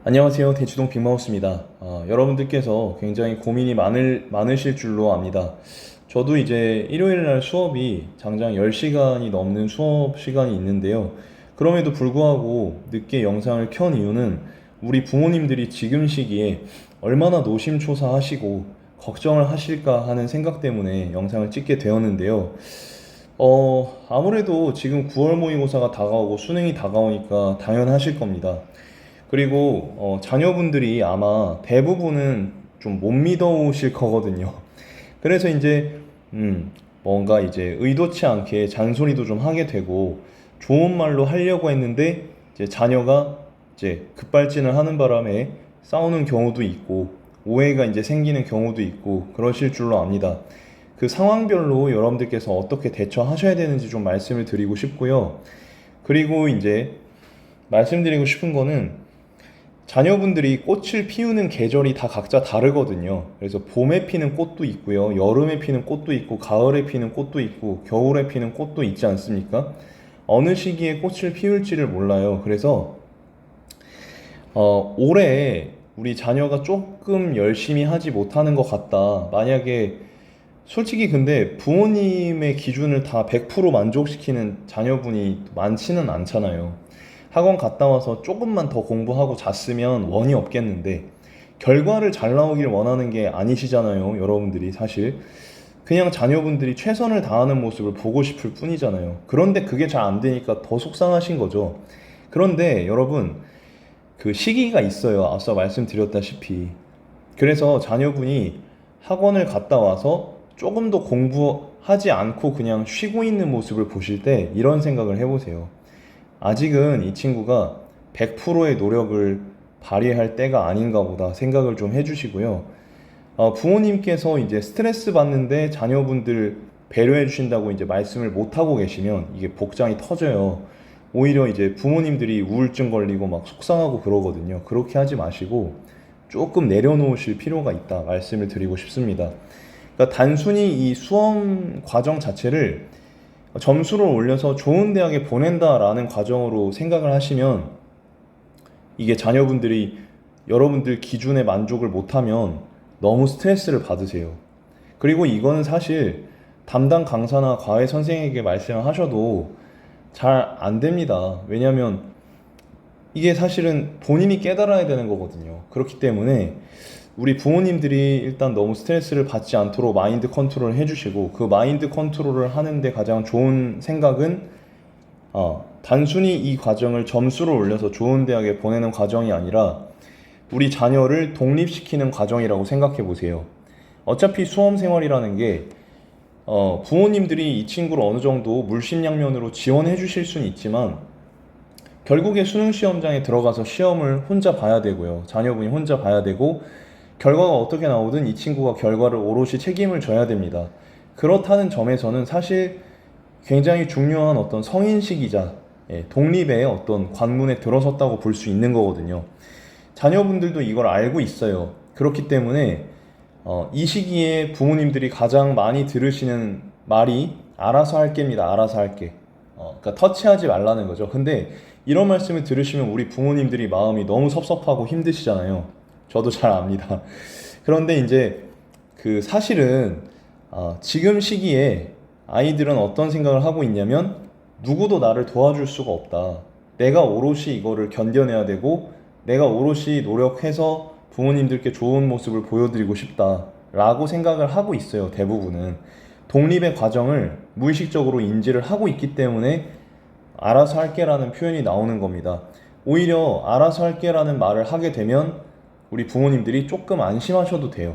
안녕하세요. 대치동 빅마우스입니다. 여러분들께서 굉장히 고민이 많으실 줄로 압니다. 저도 이제 일요일 날 수업이 장장 10시간이 넘는 수업 시간이 있는데요. 그럼에도 불구하고 늦게 영상을 켠 이유는 우리 부모님들이 지금 시기에 얼마나 노심초사하시고 걱정을 하실까 하는 생각 때문에 영상을 찍게 되었는데요. 아무래도 지금 9월 모의고사가 다가오고 수능이 다가오니까 당연하실 겁니다. 그리고 자녀분들이 아마 대부분은 좀 못 믿어오실 거거든요. 그래서 이제 뭔가 이제 의도치 않게 잔소리도 좀 하게 되고 좋은 말로 하려고 했는데 이제 자녀가 이제 급발진을 하는 바람에 싸우는 경우도 있고 오해가 이제 생기는 경우도 있고 그러실 줄로 압니다. 그 상황별로 여러분들께서 어떻게 대처하셔야 되는지 좀 말씀을 드리고 싶고요. 그리고 이제 말씀드리고 싶은 거는 자녀분들이 꽃을 피우는 계절이 다 각자 다르거든요. 그래서 봄에 피는 꽃도 있고요. 여름에 피는 꽃도 있고, 가을에 피는 꽃도 있고, 겨울에 피는 꽃도 있지 않습니까? 어느 시기에 꽃을 피울지를 몰라요. 그래서, 올해 우리 자녀가 조금 열심히 하지 못하는 것 같다. 만약에, 솔직히 근데 부모님의 기준을 다 100% 만족시키는 자녀분이 많지는 않잖아요. 학원 갔다 와서 조금만 더 공부하고 잤으면 원이 없겠는데 결과를 잘 나오길 원하는 게 아니시잖아요. 여러분들이 사실 그냥 자녀분들이 최선을 다하는 모습을 보고 싶을 뿐이잖아요. 그런데 그게 잘 안 되니까 더 속상하신 거죠. 그런데 여러분 그 시기가 있어요. 앞서 말씀드렸다시피. 그래서 자녀분이 학원을 갔다 와서 조금 더 공부하지 않고 그냥 쉬고 있는 모습을 보실 때 이런 생각을 해보세요. 아직은 이 친구가 100%의 노력을 발휘할 때가 아닌가 보다 생각을 좀 해주시고요. 부모님께서 이제 스트레스 받는데 자녀분들 배려해 주신다고 이제 말씀을 못 하고 계시면 이게 복장이 터져요. 오히려 이제 부모님들이 우울증 걸리고 막 속상하고 그러거든요. 그렇게 하지 마시고 조금 내려놓으실 필요가 있다 말씀을 드리고 싶습니다. 그러니까 단순히 이 수험 과정 자체를 점수를 올려서 좋은 대학에 보낸다라는 과정으로 생각을 하시면 이게 자녀분들이 여러분들 기준에 만족을 못하면 너무 스트레스를 받으세요. 그리고 이거는 사실 담당 강사나 과외 선생에게 말씀을 하셔도 잘 안 됩니다. 왜냐하면 이게 사실은 본인이 깨달아야 되는 거거든요. 그렇기 때문에 우리 부모님들이 일단 너무 스트레스를 받지 않도록 마인드 컨트롤을 해주시고 그 마인드 컨트롤을 하는데 가장 좋은 생각은 단순히 이 과정을 점수를 올려서 좋은 대학에 보내는 과정이 아니라 우리 자녀를 독립시키는 과정이라고 생각해 보세요. 어차피 수험 생활이라는 게 부모님들이 이 친구를 어느 정도 물심양면으로 지원해 주실 수는 있지만 결국에 수능 시험장에 들어가서 시험을 혼자 봐야 되고요. 자녀분이 혼자 봐야 되고 결과가 어떻게 나오든 이 친구가 결과를 오롯이 책임을 져야 됩니다. 그렇다는 점에서는 사실 굉장히 중요한 어떤 성인식이자 독립의 어떤 관문에 들어섰다고 볼 수 있는 거거든요. 자녀분들도 이걸 알고 있어요. 그렇기 때문에 이 시기에 부모님들이 가장 많이 들으시는 말이 알아서 할게입니다. 알아서 할게. 그러니까 터치하지 말라는 거죠. 근데 이런 말씀을 들으시면 우리 부모님들이 마음이 너무 섭섭하고 힘드시잖아요. 저도 잘 압니다. 그런데 이제 그 사실은 지금 시기에 아이들은 어떤 생각을 하고 있냐면 누구도 나를 도와줄 수가 없다. 내가 오롯이 이거를 견뎌내야 되고 내가 오롯이 노력해서 부모님들께 좋은 모습을 보여드리고 싶다 라고 생각을 하고 있어요. 대부분은 독립의 과정을 무의식적으로 인지를 하고 있기 때문에 알아서 할게 라는 표현이 나오는 겁니다. 오히려 알아서 할게 라는 말을 하게 되면 우리 부모님들이 조금 안심하셔도 돼요.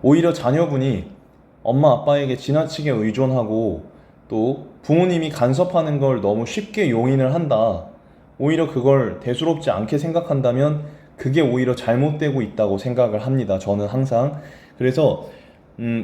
오히려 자녀분이 엄마 아빠에게 지나치게 의존하고 또 부모님이 간섭하는 걸 너무 쉽게 용인을 한다. 오히려 그걸 대수롭지 않게 생각한다면 그게 오히려 잘못되고 있다고 생각을 합니다. 저는 항상. 그래서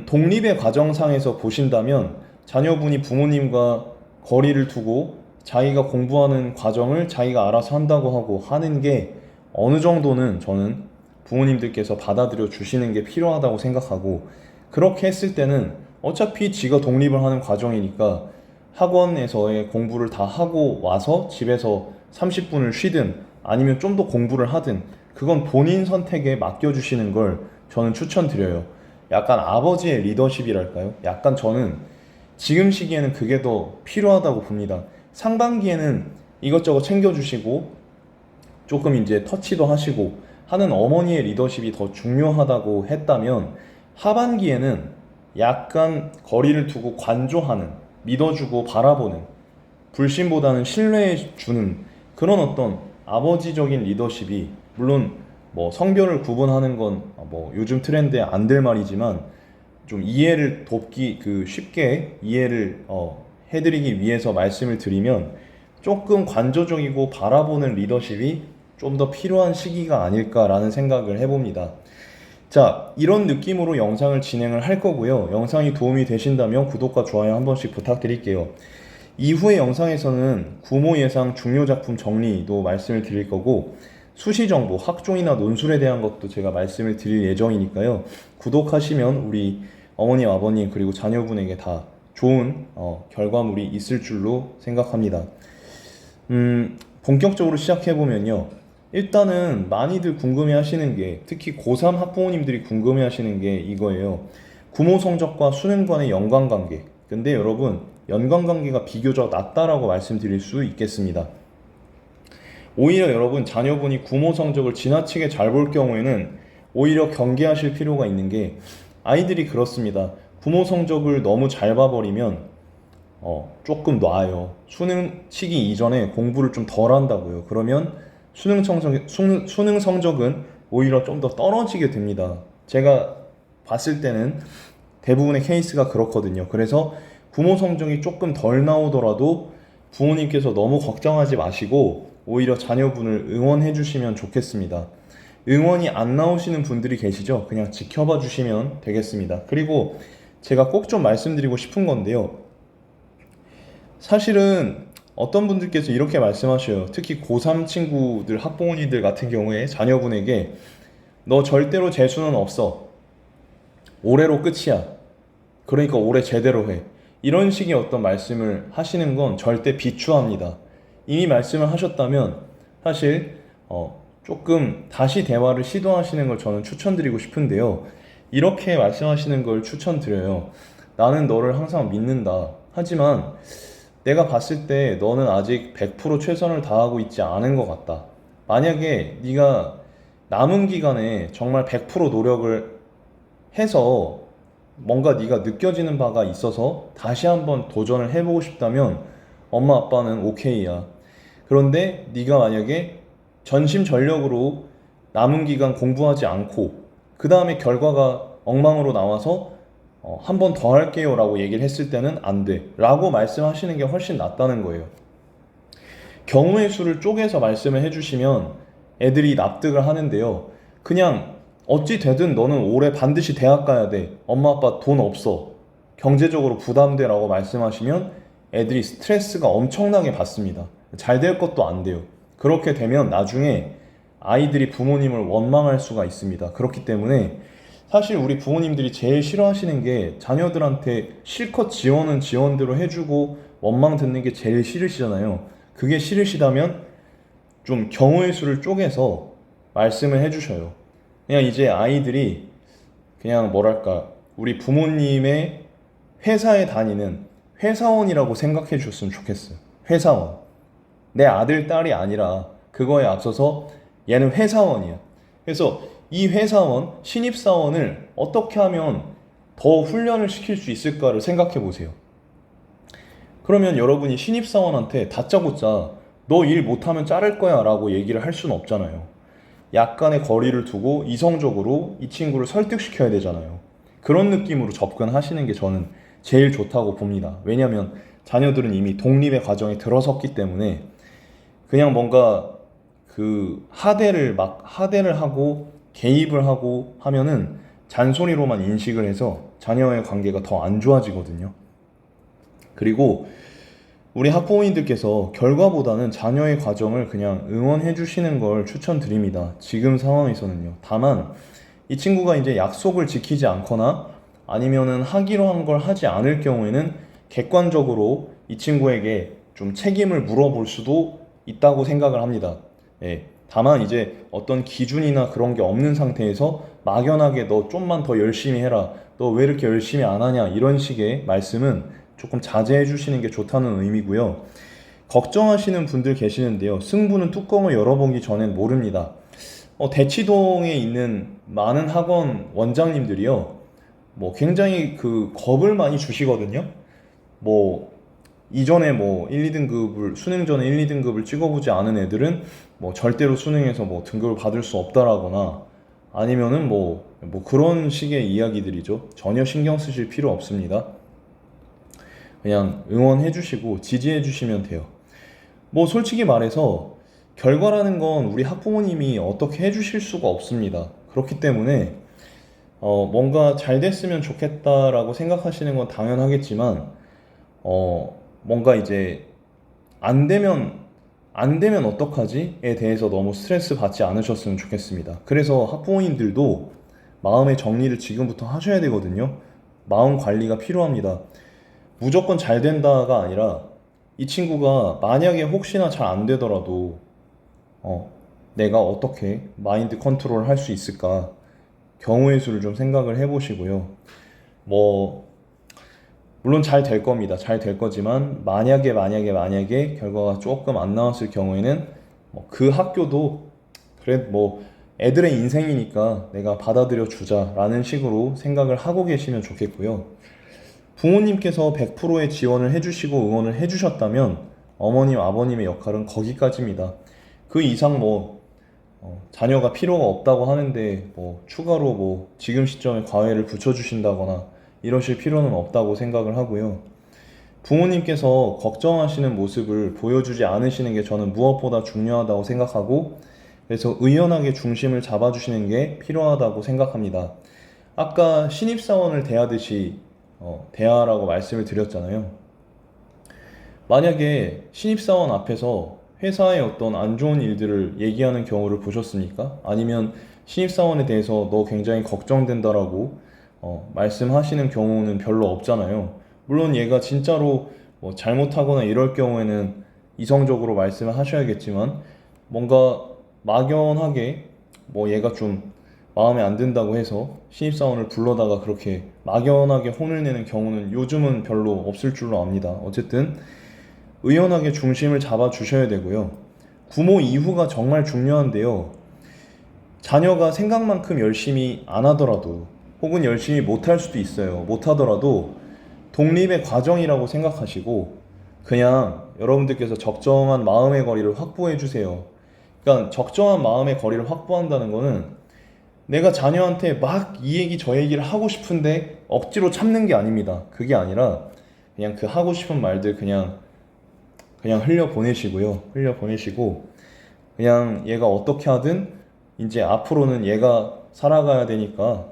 독립의 과정상에서 보신다면 자녀분이 부모님과 거리를 두고 자기가 공부하는 과정을 자기가 알아서 한다고 하고 하는 게 어느 정도는 저는 부모님들께서 받아들여 주시는 게 필요하다고 생각하고 그렇게 했을 때는 어차피 지가 독립을 하는 과정이니까 학원에서의 공부를 다 하고 와서 집에서 30분을 쉬든 아니면 좀 더 공부를 하든 그건 본인 선택에 맡겨주시는 걸 저는 추천드려요. 약간 아버지의 리더십이랄까요? 약간 저는 지금 시기에는 그게 더 필요하다고 봅니다. 상반기에는 이것저것 챙겨주시고 조금 이제 터치도 하시고 하는 어머니의 리더십이 더 중요하다고 했다면, 하반기에는 약간 거리를 두고 관조하는, 믿어주고 바라보는, 불신보다는 신뢰해 주는 그런 어떤 아버지적인 리더십이, 물론 뭐 성별을 구분하는 건 뭐 요즘 트렌드에 안 될 말이지만 좀 이해를 돕기, 쉽게 이해를 해드리기 위해서 말씀을 드리면, 조금 관조적이고 바라보는 리더십이 좀 더 필요한 시기가 아닐까라는 생각을 해봅니다. 자, 이런 느낌으로 영상을 진행을 할 거고요. 영상이 도움이 되신다면 구독과 좋아요 한 번씩 부탁드릴게요. 이후의 영상에서는 구모 예상 중요 작품 정리도 말씀을 드릴 거고, 수시 정보, 학종이나 논술에 대한 것도 제가 말씀을 드릴 예정이니까요. 구독하시면 우리 어머님, 아버님 그리고 자녀분에게 다 좋은 결과물이 있을 줄로 생각합니다. 본격적으로 시작해보면요. 일단은 많이들 궁금해하시는 게, 특히 고3 학부모님들이 궁금해하시는 게 이거예요. 구모 성적과 수능 간의 연관관계. 근데 여러분, 연관관계가 비교적 낮다라고 말씀드릴 수 있겠습니다. 오히려 여러분, 자녀분이 구모 성적을 지나치게 잘 볼 경우에는 오히려 경계하실 필요가 있는 게, 아이들이 그렇습니다. 구모 성적을 너무 잘 봐버리면 조금 놔요. 수능 치기 이전에 공부를 좀 덜 한다고요. 그러면 수능 성적은 오히려 좀 더 떨어지게 됩니다. 제가 봤을 때는 대부분의 케이스가 그렇거든요. 그래서 부모 성적이 조금 덜 나오더라도 부모님께서 너무 걱정하지 마시고 오히려 자녀분을 응원해 주시면 좋겠습니다. 응원이 안 나오시는 분들이 계시죠? 그냥 지켜봐 주시면 되겠습니다. 그리고 제가 꼭 좀 말씀드리고 싶은 건데요. 사실은 어떤 분들께서 이렇게 말씀하셔요. 특히 고3 친구들, 학부모님들 같은 경우에 자녀분에게 너 절대로 재수는 없어. 올해로 끝이야. 그러니까 올해 제대로 해. 이런 식의 어떤 말씀을 하시는 건 절대 비추합니다. 이미 말씀을 하셨다면 사실 조금 다시 대화를 시도하시는 걸 저는 추천드리고 싶은데요. 이렇게 말씀하시는 걸 추천드려요. 나는 너를 항상 믿는다. 하지만 내가 봤을 때 너는 아직 100% 최선을 다하고 있지 않은 것 같다. 만약에 네가 남은 기간에 정말 100% 노력을 해서 뭔가 네가 느껴지는 바가 있어서 다시 한번 도전을 해보고 싶다면 엄마 아빠는 오케이야. 그런데 네가 만약에 전심전력으로 남은 기간 공부하지 않고 그 다음에 결과가 엉망으로 나와서 한 번 더 할게요 라고 얘기를 했을 때는 안 돼 라고 말씀하시는 게 훨씬 낫다는 거예요. 경우의 수를 쪼개서 말씀을 해주시면 애들이 납득을 하는데요. 그냥 어찌 되든 너는 올해 반드시 대학 가야 돼. 엄마 아빠 돈 없어. 경제적으로 부담돼 라고 말씀하시면 애들이 스트레스가 엄청나게 받습니다. 잘 될 것도 안 돼요. 그렇게 되면 나중에 아이들이 부모님을 원망할 수가 있습니다. 그렇기 때문에 사실 우리 부모님들이 제일 싫어하시는 게 자녀들한테 실컷 지원은 지원대로 해주고 원망 듣는 게 제일 싫으시잖아요. 그게 싫으시다면 좀 경우의 수를 쪼개서 말씀을 해주셔요. 그냥 이제 아이들이 그냥 뭐랄까, 우리 부모님의 회사에 다니는 회사원이라고 생각해 주셨으면 좋겠어요. 회사원. 내 아들, 딸이 아니라 그거에 앞서서 얘는 회사원이야. 그래서 이 회사원, 신입사원을 어떻게 하면 더 훈련을 시킬 수 있을까를 생각해 보세요. 그러면 여러분이 신입사원한테 다짜고짜 너 일 못하면 자를 거야 라고 얘기를 할 수는 없잖아요. 약간의 거리를 두고 이성적으로 이 친구를 설득시켜야 되잖아요. 그런 느낌으로 접근하시는 게 저는 제일 좋다고 봅니다. 왜냐하면 자녀들은 이미 독립의 과정에 들어섰기 때문에 그냥 뭔가 하대를 하고 개입을 하고 하면은 잔소리로만 인식을 해서 자녀의 관계가 더 안 좋아지거든요. 그리고 우리 학부모님들께서 결과보다는 자녀의 과정을 그냥 응원해 주시는 걸 추천드립니다. 지금 상황에서는요. 다만 이 친구가 이제 약속을 지키지 않거나 아니면은 하기로 한 걸 하지 않을 경우에는 객관적으로 이 친구에게 좀 책임을 물어볼 수도 있다고 생각을 합니다. 예. 다만 이제 어떤 기준이나 그런 게 없는 상태에서 막연하게 너 좀만 더 열심히 해라. 너 왜 이렇게 열심히 안 하냐. 이런 식의 말씀은 조금 자제해 주시는 게 좋다는 의미고요. 걱정하시는 분들 계시는데요. 승부는 뚜껑을 열어보기 전엔 모릅니다. 대치동에 있는 많은 학원 원장님들이요. 뭐 굉장히 그 겁을 많이 주시거든요. 뭐 이전에 뭐 1, 2등급을 수능 전에 1, 2등급을 찍어보지 않은 애들은 뭐 절대로 수능에서 뭐 등급을 받을 수 없다라거나 아니면은 뭐 그런 식의 이야기들이죠. 전혀 신경 쓰실 필요 없습니다. 그냥 응원해 주시고 지지해 주시면 돼요. 뭐 솔직히 말해서 결과라는 건 우리 학부모님이 어떻게 해주실 수가 없습니다. 그렇기 때문에 뭔가 잘 됐으면 좋겠다라고 생각하시는 건 당연하겠지만 뭔가 이제 안 되면 안 되면 어떡하지에 대해서 너무 스트레스 받지 않으셨으면 좋겠습니다. 그래서 학부모님들도 마음의 정리를 지금부터 하셔야 되거든요. 마음 관리가 필요합니다. 무조건 잘 된다가 아니라 이 친구가 만약에 혹시나 잘 안 되더라도 어, 내가 어떻게 마인드 컨트롤 할 수 있을까? 경우의 수를 좀 생각을 해보시고요. 뭐 물론 잘 될 겁니다. 잘 될 거지만 만약에 결과가 조금 안 나왔을 경우에는 뭐그 학교도 그래 뭐 애들의 인생이니까 내가 받아들여 주자라는 식으로 생각을 하고 계시면 좋겠고요. 부모님께서 100%의 지원을 해주시고 응원을 해주셨다면 어머님, 아버님의 역할은 거기까지입니다. 그 이상 자녀가 필요가 없다고 하는데 뭐 추가로 뭐 지금 시점에 과외를 붙여주신다거나 이러실 필요는 없다고 생각을 하고요. 부모님께서 걱정하시는 모습을 보여주지 않으시는 게 저는 무엇보다 중요하다고 생각하고 그래서 의연하게 중심을 잡아주시는 게 필요하다고 생각합니다. 아까 신입사원을 대하듯이 대하라고 말씀을 드렸잖아요. 만약에 신입사원 앞에서 회사의 어떤 안 좋은 일들을 얘기하는 경우를 보셨습니까? 아니면 신입사원에 대해서 너 굉장히 걱정된다라고 말씀하시는 경우는 별로 없잖아요. 물론 얘가 진짜로 뭐 잘못하거나 이럴 경우에는 이성적으로 말씀을 하셔야겠지만 뭔가 막연하게 뭐 얘가 좀 마음에 안 든다고 해서 신입사원을 불러다가 그렇게 막연하게 혼을 내는 경우는 요즘은 별로 없을 줄로 압니다. 어쨌든 의연하게 중심을 잡아 주셔야 되고요. 부모 이후가 정말 중요한데요. 자녀가 생각만큼 열심히 안 하더라도 혹은 열심히 못할 수도 있어요. 못하더라도 독립의 과정이라고 생각하시고 그냥 여러분들께서 적정한 마음의 거리를 확보해 주세요. 그러니까 적정한 마음의 거리를 확보한다는 거는 내가 자녀한테 막 이 얘기 저 얘기를 하고 싶은데 억지로 참는 게 아닙니다. 그게 아니라 그냥 그 하고 싶은 말들 그냥 흘려 보내시고요. 흘려 보내시고 그냥 얘가 어떻게 하든 이제 앞으로는 얘가 살아가야 되니까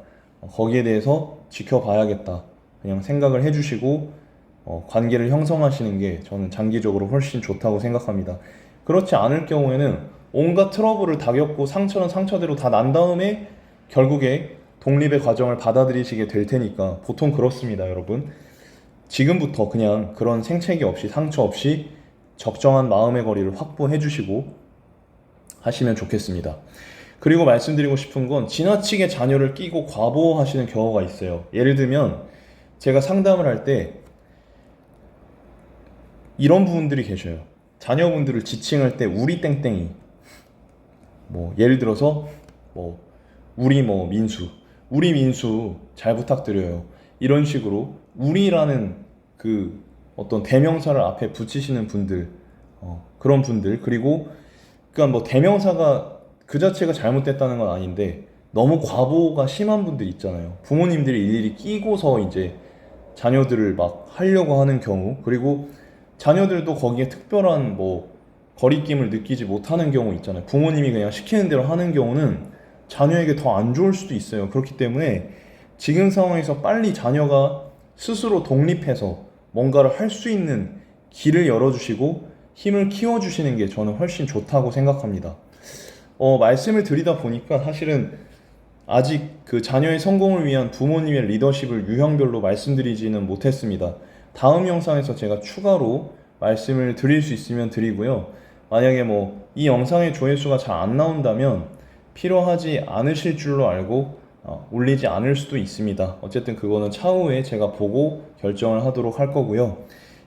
거기에 대해서 지켜봐야겠다. 그냥 생각을 해주시고 관계를 형성하시는 게 저는 장기적으로 훨씬 좋다고 생각합니다. 그렇지 않을 경우에는 온갖 트러블을 다 겪고 상처는 상처대로 다 난 다음에 결국에 독립의 과정을 받아들이시게 될 테니까 보통 그렇습니다, 여러분. 지금부터 그냥 그런 생채기 없이 상처 없이 적정한 마음의 거리를 확보해 주시고 하시면 좋겠습니다. 그리고 말씀드리고 싶은 건 지나치게 자녀를 끼고 과보하시는 경우가 있어요. 예를 들면 제가 상담을 할 때 이런 부분들이 계셔요. 자녀분들을 지칭할 때 우리 땡땡이 뭐 예를 들어서 뭐 우리 민수 잘 부탁드려요. 이런 식으로 우리라는 그 어떤 대명사를 앞에 붙이시는 분들 그런 분들 그리고 그러니까 뭐 대명사가 그 자체가 잘못됐다는 건 아닌데 너무 과보가 심한 분들 있잖아요. 부모님들이 일일이 끼고서 이제 자녀들을 막 하려고 하는 경우 그리고 자녀들도 거기에 특별한 뭐 거리낌을 느끼지 못하는 경우 있잖아요. 부모님이 그냥 시키는 대로 하는 경우는 자녀에게 더 안 좋을 수도 있어요. 그렇기 때문에 지금 상황에서 빨리 자녀가 스스로 독립해서 뭔가를 할 수 있는 길을 열어주시고 힘을 키워주시는 게 저는 훨씬 좋다고 생각합니다. 말씀을 드리다 보니까 사실은 아직 그 자녀의 성공을 위한 부모님의 리더십을 유형별로 말씀드리지는 못했습니다. 다음 영상에서 제가 추가로 말씀을 드릴 수 있으면 드리고요. 만약에 뭐 이 영상의 조회수가 잘 안 나온다면 필요하지 않으실 줄로 알고 올리지 않을 수도 있습니다. 어쨌든 그거는 차후에 제가 보고 결정을 하도록 할 거고요.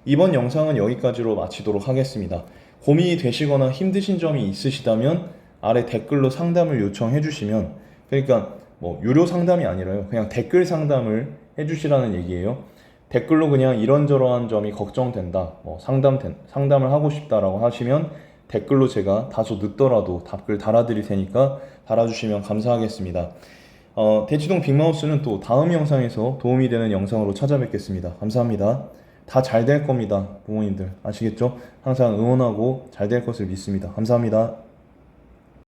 이번 영상은 여기까지로 마치도록 하겠습니다. 고민이 되시거나 힘드신 점이 있으시다면 아래 댓글로 상담을 요청해 주시면, 그러니까 뭐 유료 상담이 아니라요, 그냥 댓글 상담을 해 주시라는 얘기예요. 댓글로 그냥 이런저런한 점이 걱정된다, 뭐 상담을 하고 싶다라고 하시면 댓글로 제가 다소 늦더라도 답글 달아드릴 테니까 달아주시면 감사하겠습니다. 대치동 빅마우스는 또 다음 영상에서 도움이 되는 영상으로 찾아뵙겠습니다. 감사합니다. 다 잘 될 겁니다. 부모님들 아시겠죠? 항상 응원하고 잘 될 것을 믿습니다. 감사합니다.